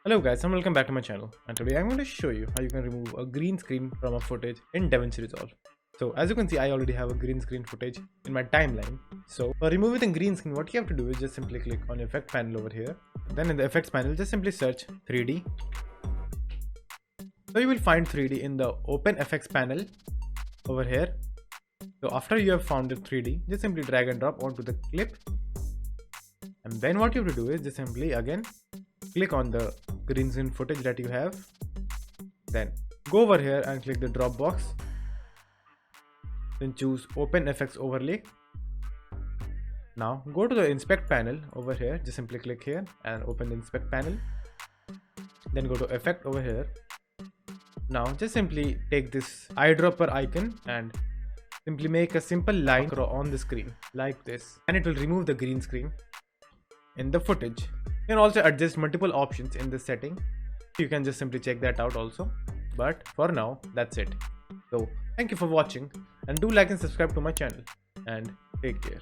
Hello guys and welcome back to my channel, and today I'm going to show you how you can remove a green screen from a footage in Davinci Resolve. So as you can see, I already have a green screen footage in my timeline. So for removing the green screen, what you have to do is just simply click on your effect panel over here. Then in the effects panel, just simply search 3D. So you will find 3D in the open effects panel over here. So after you have found the 3D, just simply drag and drop onto the clip. And then what you have to do is just simply again click on the green screen footage that you have. Then go over here and click the drop box. Then choose open effects overlay. Now go to the inspect panel over here. Just simply click here and open the inspect panel. Then go to effect over here. Now just simply take this eyedropper icon and simply make a simple line on the screen like this, and it will remove the green screen in the footage. You can also adjust multiple options in this setting. You can just simply check that out also, but for now that's it. So thank you for watching, and do like and subscribe to my channel, and take care.